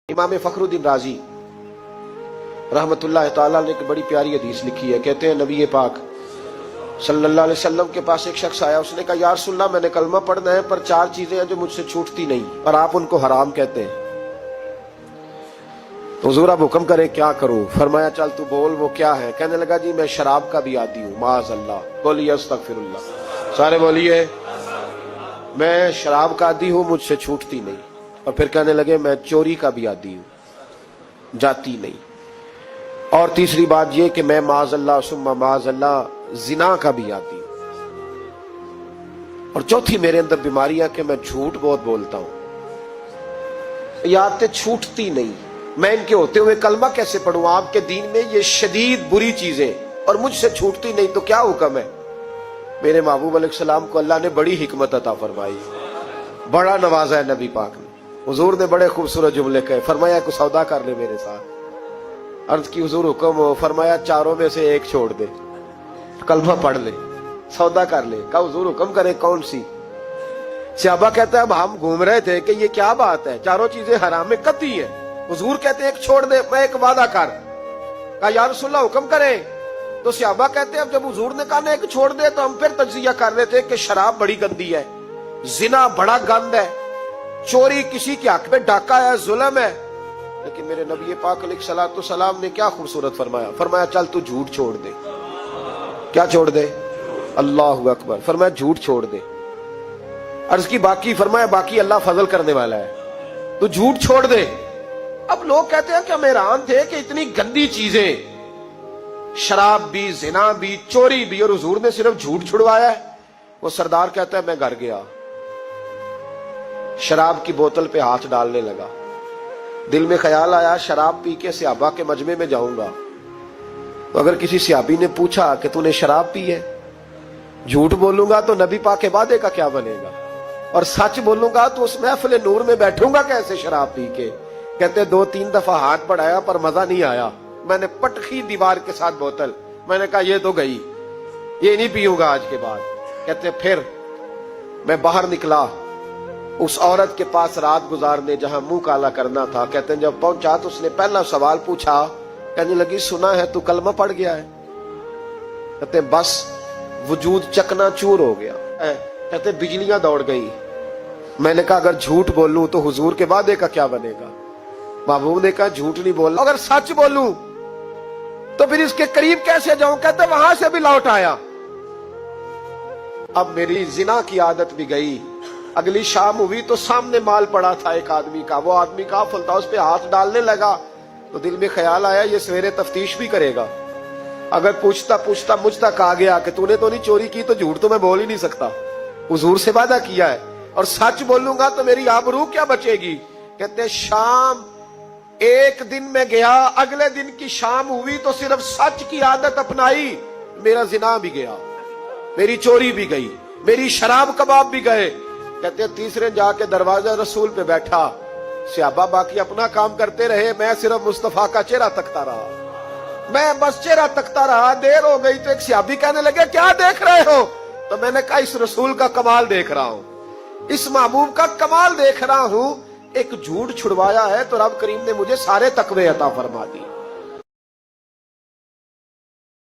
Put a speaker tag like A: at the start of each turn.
A: इमाम फखरुद्दीन राजी रहमतुल्लाह ताला ने एक बड़ी प्यारी हदीस लिखी है। कहते हैं नबी पाक सल्लल्लाहु अलैहि वसल्लम के पास एक शख्स आया। उसने कहा या रसूलल्लाह मैंने कलमा पढ़ना है पर चार चीजें हैं जो मुझसे छूटती नहीं और आप उनको हराम कहते हैं, तो हुजूर आप हुक्म करें क्या करूं। फरमाया चल तू बोल वो क्या है। कहने लगा जी मैं शराब का भी आदी हूँ। माज़अल्लाह, बोलिए अस्तगफिरुल्लाह, सारे बोलिए मैं शराब का आदी हूँ, मुझसे छूटती नहीं। और फिर कहने लगे मैं चोरी का भी आदी हूँ, जाती नहीं। और तीसरी बात ये कि मैं माज़अल्लाह सुम्मा माज़अल्लाह जिना का भी आदी हूँ। और चौथी मेरे अंदर बीमारियां कि मैं झूठ बहुत बोलता हूं। ये आदतें छूटती नहीं, मैं इनके होते हुए कलमा कैसे पढ़ूं। आपके दीन में ये शदीद बुरी चीजें और मुझसे छूटती नहीं, तो क्या हुक्म है। मेरे महबूब अलैहिस्सलाम को अल्लाह ने बड़ी हिकमत अता फरमाई, बड़ा नवाजा है नबी पाक ने। हुजूर ने बड़े खूबसूरत जुमले कहे। फरमाया कुछ सौदा कर ले मेरे साथ। अर्ज की हुजूर हुक्म हो। फरमाया चारों में से एक छोड़ दे, कलमा पढ़ ले, सौदा कर ले। कहा हुजूर हुक्म करे कौन सी। सहाबा कहता है अब हम घूम रहे थे कि ये क्या बात है, चारों चीजें हराम में कतई है। हुजूर कहते हैं एक छोड़ दे, मैं एक वादा कर। कहा या रसूलल्लाह हुक्म करे। तो सहाबा कहते हैं अब जब हुजूर ने कहा ना एक छोड़ दे तो हम फिर तज्जिया कर रहे थे कि शराब बड़ी गंदी है, जिना बड़ा गंद है, चोरी किसी के हक में डाका है, जुल्म है। लेकिन मेरे नबी पाक अलैहिस्सलातु सलाम ने क्या खूबसूरत फरमाया। फरमाया चल तू झूठ छोड़ दे। क्या छोड़ दे। अल्लाहु अकबर। फरमाया झूठ छोड़ दे। अर्ज की बाकी। फरमाया बाकी अल्लाह फजल करने वाला है, तू झूठ छोड़ दे। अब लोग कहते हैं कि हम हैरान थे कि इतनी गंदी चीजें, शराब भी, जिना भी, चोरी भी, और हुजूर ने सिर्फ झूठ छुड़वाया है। वो सरदार कहता है मैं घर गया, शराब की बोतल पे हाथ डालने लगा। दिल में ख्याल आया शराब पी के सहाबा के मजमे में जाऊंगा, तो अगर किसी सहाबी ने पूछा कि तूने शराब पी है, झूठ बोलूंगा तो नबी पाक के वादे का क्या बनेगा, और सच बोलूंगा तो उस महफिल नूर में बैठूंगा कैसे शराब पी के। कहते 2-3 दफा हाथ बढ़ाया पर मजा नहीं आया। मैंने पटखी दीवार के साथ बोतल, मैंने कहा ये तो गई, ये नहीं पीऊंगा आज के बाद। कहते फिर मैं बाहर निकला उस औरत के पास रात गुजारने जहां मुंह काला करना था। कहते हैं जब पहुंचा तो उसने पहला सवाल पूछा। कहने लगी सुना है तू कलमा पढ़ गया है। कहते बस वजूद चकनाचूर हो गया। कहते बिजलियां दौड़ गई। मैंने कहा अगर झूठ बोलूं तो हुजूर के वादे का क्या बनेगा। महबूब ने कहा झूठ नहीं बोलना, अगर सच बोलूं तो फिर इसके करीब कैसे जाऊं। कहते वहां से भी लौट आया। अब मेरी जिना की आदत भी गई। अगली शाम हुई तो सामने माल पड़ा था एक आदमी का। वो आदमी काफिल था, उस पे हाथ डालने लगा तो दिल में ख्याल आया ये सवेरे तफ्तीश भी करेगा। अगर पूछता पूछता मुझ तक आ गया कि तूने तो नहीं चोरी की, तो झूठ तो मैं बोल ही नहीं सकता, हुजूर से वादा किया है, और सच बोलूंगा तो मेरी आबरू क्या बचेगी। कहते शाम एक दिन में गया, अगले दिन की शाम हुई तो सिर्फ सच की आदत अपनाई, मेरा जिना भी गया, मेरी चोरी भी गई, मेरी शराब कबाब भी गए। कहते तीसरे जाके दरवाजा रसूल पे बैठा। सहाबा बाकी अपना काम करते रहे, मैं सिर्फ मुस्तफा का चेहरा तकता रहा। मैं बस चेहरा तकता रहा। देर हो गई तो एक सहाबी कहने लगे क्या देख रहे हो। तो मैंने कहा इस रसूल का कमाल देख रहा हूं, इस महबूब का कमाल देख रहा हूं। एक झूठ छुड़वाया है तो रब करीम ने मुझे सारे तकवे अता फरमा दी।